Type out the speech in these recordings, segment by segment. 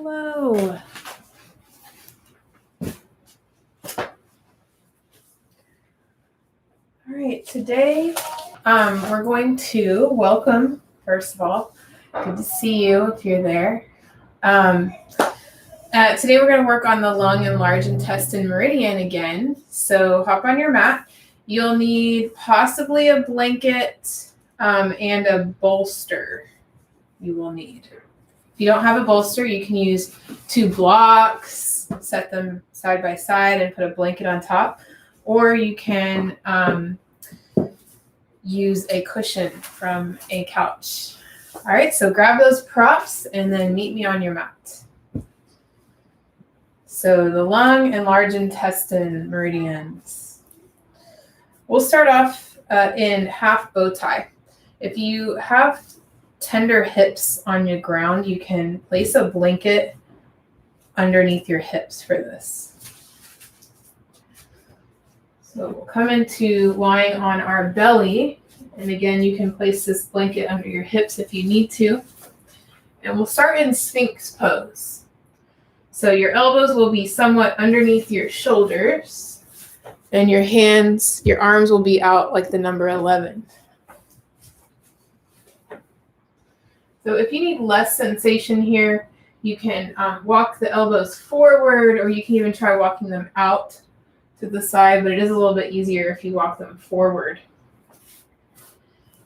Hello. All right, today we're going to welcome, first of all, good to see you if you're there. Today we're going to work on the lung and large intestine meridian again. So hop on your mat. You'll need possibly a blanket and a bolster you will need. If you don't have a bolster, you can use 2 blocks, set them side by side and put a blanket on top. Or you can use a cushion from a couch. All right, so grab those props and then meet me on your mat. So the lung and large intestine meridians. We'll start off in half bow tie. If you have tender hips on your ground, you can place a blanket underneath your hips for this. So we'll come into lying on our belly. And again, you can place this blanket under your hips if you need to. And we'll start in Sphinx pose. So your elbows will be somewhat underneath your shoulders. And your hands, your arms will be out like the number 11. So if you need less sensation here, you can walk the elbows forward, or you can even try walking them out to the side, but it is a little bit easier if you walk them forward.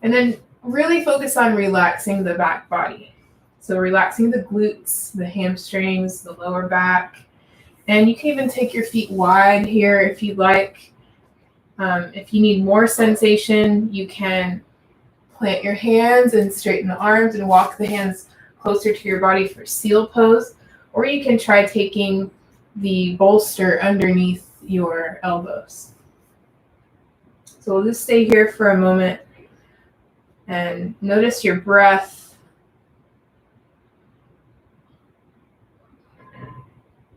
And then really focus on relaxing the back body. So relaxing the glutes, the hamstrings, the lower back. And you can even take your feet wide here if you'd like. If you need more sensation, you can plant your hands and straighten the arms and walk the hands closer to your body for seal pose. Or you can try taking the bolster underneath your elbows. So we'll just stay here for a moment and notice your breath.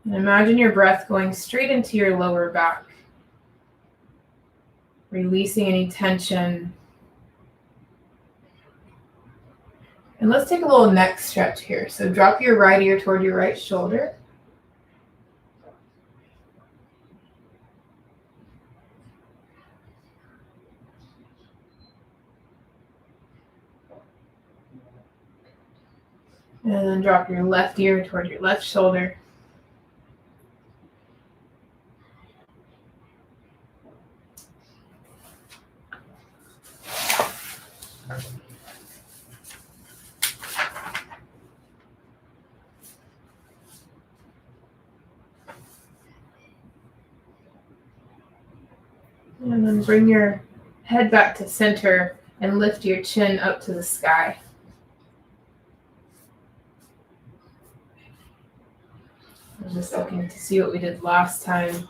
And imagine your breath going straight into your lower back, releasing any tension. And let's take a little neck stretch here. So drop your right ear toward your right shoulder. And then drop your left ear toward your left shoulder. And then bring your head back to center and lift your chin up to the sky. I'm just looking to see what we did last time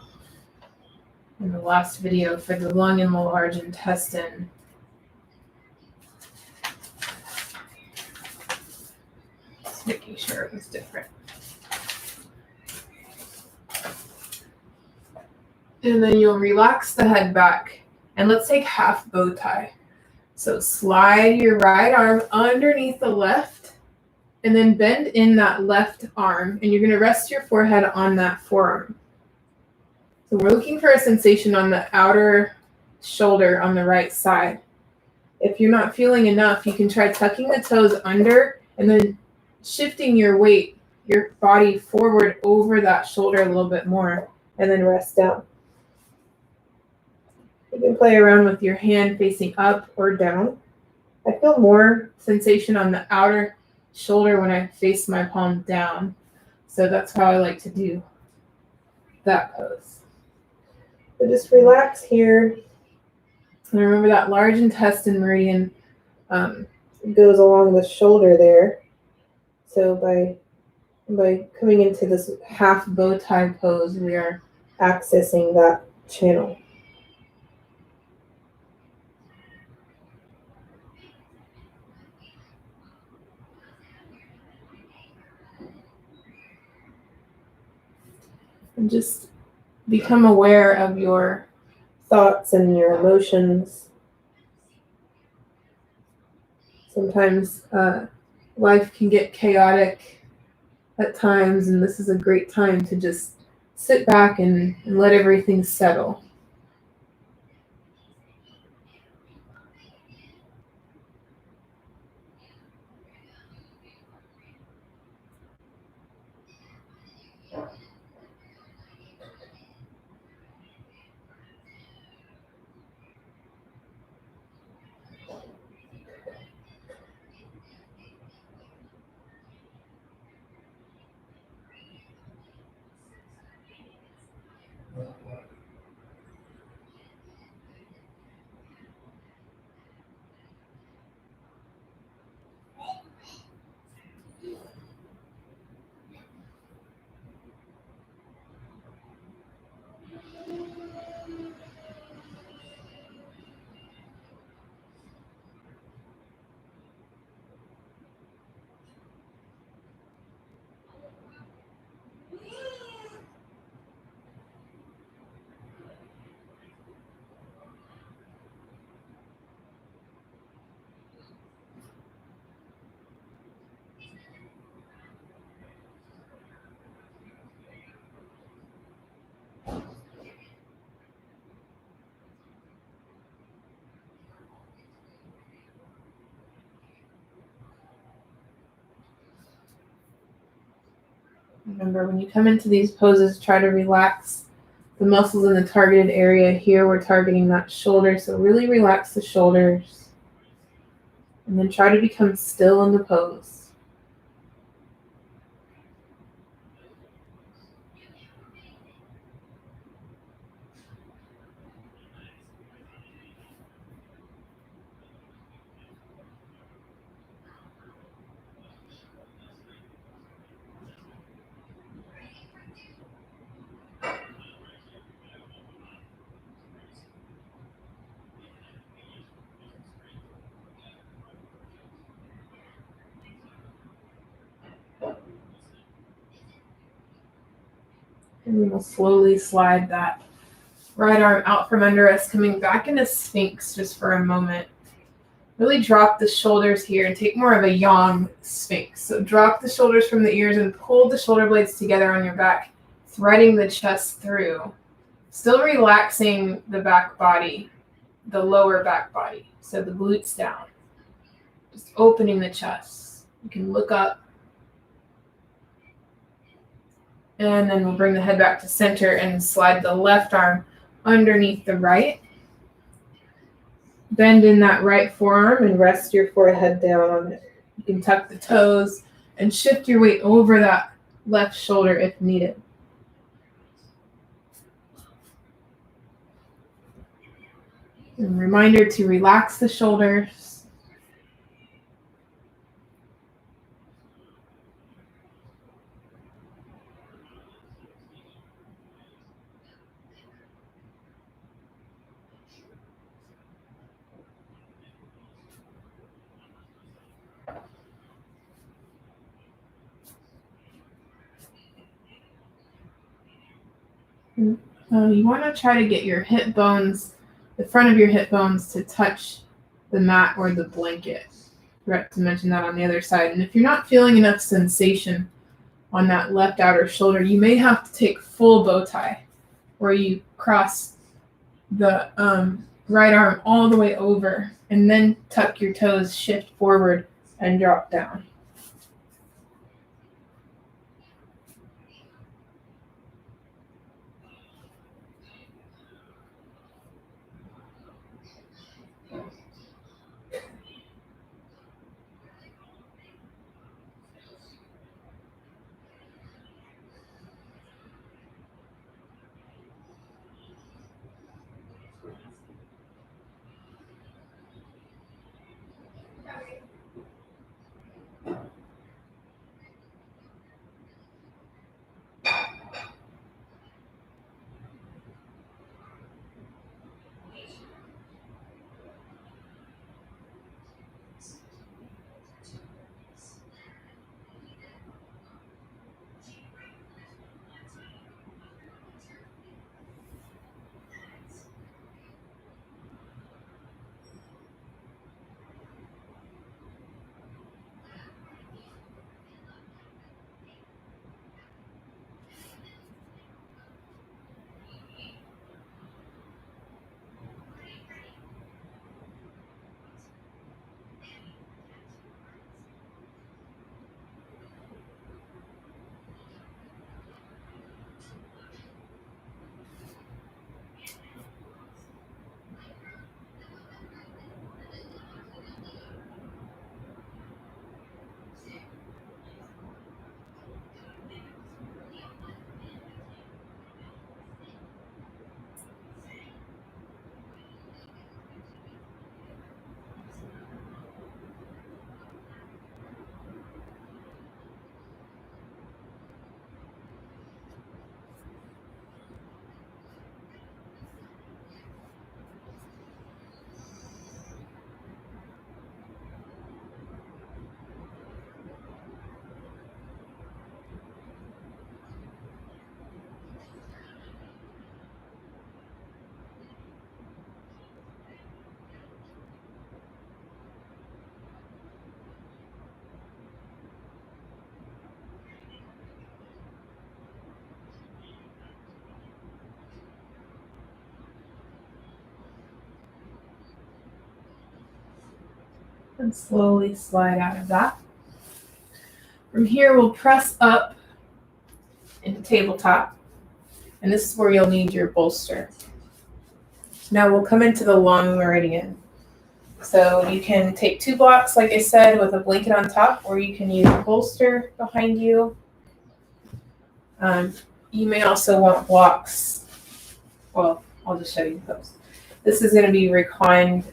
in the last video for the lung and the large intestine. Just making sure it was different. And then you'll relax the head back. And let's take half bow tie. So slide your right arm underneath the left and then bend in that left arm. And you're going to rest your forehead on that forearm. So we're looking for a sensation on the outer shoulder on the right side. If you're not feeling enough, you can try tucking the toes under and then shifting your weight, your body forward over that shoulder a little bit more, and then rest down. You can play around with your hand facing up or down. I feel more sensation on the outer shoulder when I face my palm down. So that's how I like to do that pose. So just relax here. And remember that large intestine meridian goes along the shoulder there. So by coming into this half bow tie pose, we are accessing that channel. And just become aware of your thoughts and your emotions. Sometimes life can get chaotic at times, and this is a great time to just sit back and let everything settle. Remember, when you come into these poses, try to relax the muscles in the targeted area. Here we're targeting that shoulder, so really relax the shoulders. And then try to become still in the pose. And then we'll slowly slide that right arm out from under us, coming back into Sphinx just for a moment. Really drop the shoulders here and take more of a yang Sphinx. So drop the shoulders from the ears and pull the shoulder blades together on your back, threading the chest through. Still relaxing the back body, the lower back body. So the glutes down. Just opening the chest. You can look up. And then we'll bring the head back to center and slide the left arm underneath the right. Bend in that right forearm and rest your forehead down on it. You can tuck the toes and shift your weight over that left shoulder if needed. And reminder to relax the shoulders. You want to try to get your hip bones, the front of your hip bones, to touch the mat or the blanket. Forgot to mention that on the other side. And if you're not feeling enough sensation on that left outer shoulder, you may have to take full bow tie, where you cross the right arm all the way over and then tuck your toes, shift forward, and drop down. And slowly slide out of that. From here, we'll press up into tabletop. And this is where you'll need your bolster. Now we'll come into the long meridian. So you can take 2 blocks, like I said, with a blanket on top, or you can use a bolster behind you. You may also want blocks. Well, I'll just show you those. This is going to be reclined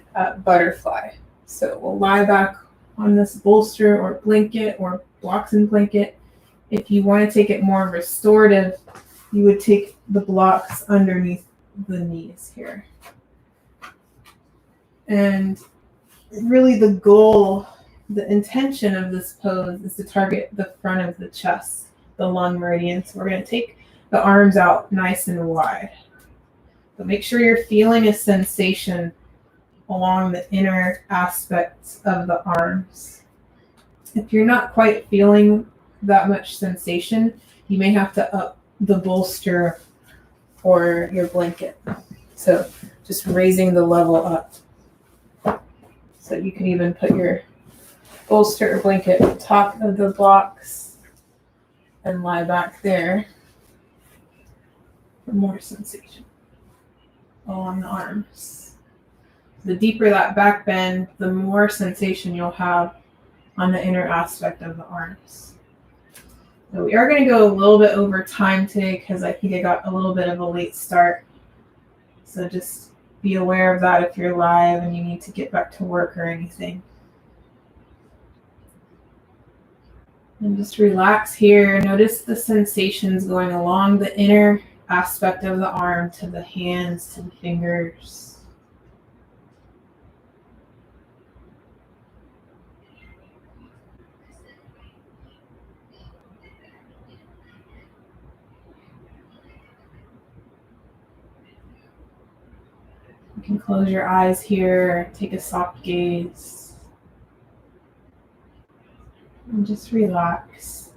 butterfly. So we'll lie back on this bolster or blanket or blocks and blanket. If you want to take it more restorative, you would take the blocks underneath the knees here. And really the goal, the intention of this pose is to target the front of the chest, the lung meridian. So we're going to take the arms out nice and wide. But make sure you're feeling a sensation along the inner aspects of the arms. If you're not quite feeling that much sensation, you may have to up the bolster or your blanket. So just raising the level up. So you can even put your bolster or blanket on top of the blocks and lie back there for more sensation along the arms. The deeper that back bend, the more sensation you'll have on the inner aspect of the arms. So we are going to go a little bit over time today because I think I got a little bit of a late start. So just be aware of that if you're live and you need to get back to work or anything. And just relax here. Notice the sensations going along the inner aspect of the arm to the hands, to the fingers. You can close your eyes here, take a soft gaze, and just relax.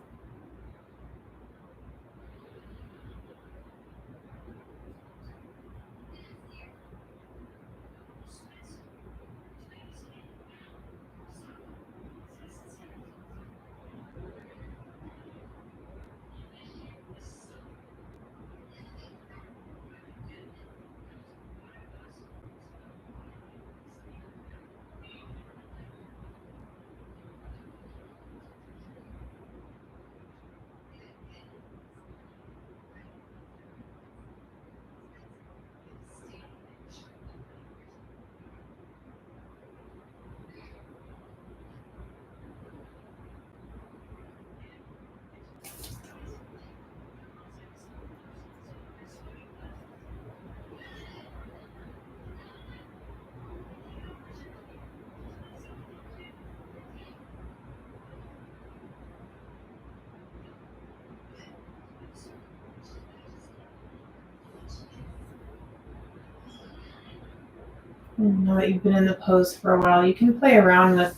Now that you've been in the pose for a while, you can play around with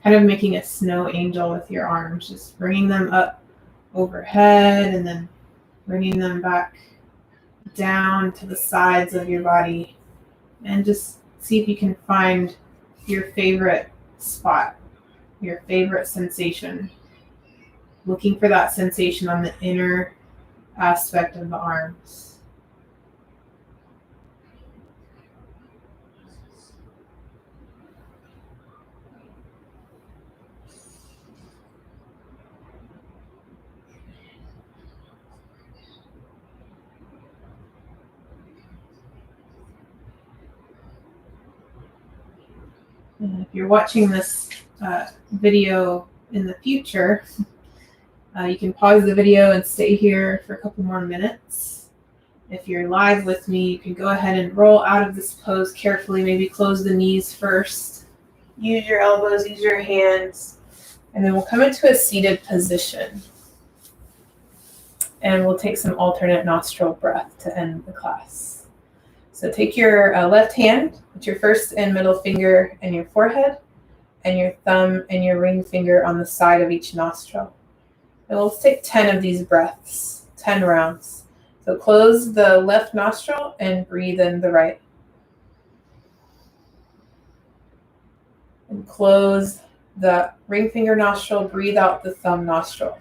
kind of making a snow angel with your arms, just bringing them up overhead and then bringing them back down to the sides of your body. And just see if you can find your favorite spot, your favorite sensation. Looking for that sensation on the inner aspect of the arms. And if you're watching this video in the future, you can pause the video and stay here for a couple more minutes. If you're live with me, you can go ahead and roll out of this pose carefully. Maybe close the knees first. Use your elbows, use your hands. And then we'll come into a seated position. And we'll take some alternate nostril breath to end the class. So take your left hand, put your first and middle finger in your forehead, and your thumb and your ring finger on the side of each nostril. And we'll take 10 of these breaths, 10 rounds. So close the left nostril and breathe in the right. And close the ring finger nostril, breathe out the thumb nostril.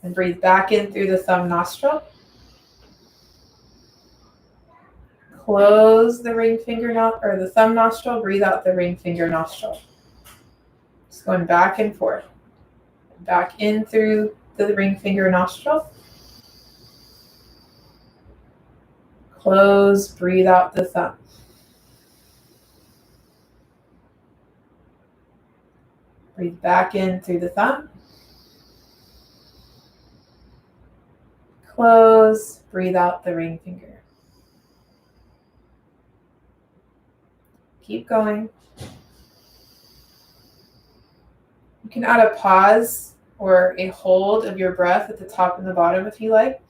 And breathe back in through the thumb nostril. Close the ring finger or the thumb nostril, breathe out the ring finger nostril. Just going back and forth. Back in through the ring finger nostril. Close, breathe out the thumb. Breathe back in through the thumb. Close, breathe out the ring finger. Keep going. You can add a pause or a hold of your breath at the top and the bottom if you like.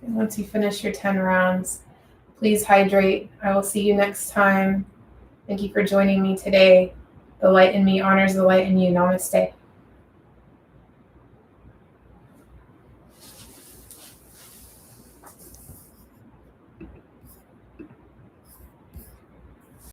And once you finish your 10 rounds, please hydrate. I will see you next time. Thank you for joining me today. The light in me honors the light in you. Namaste.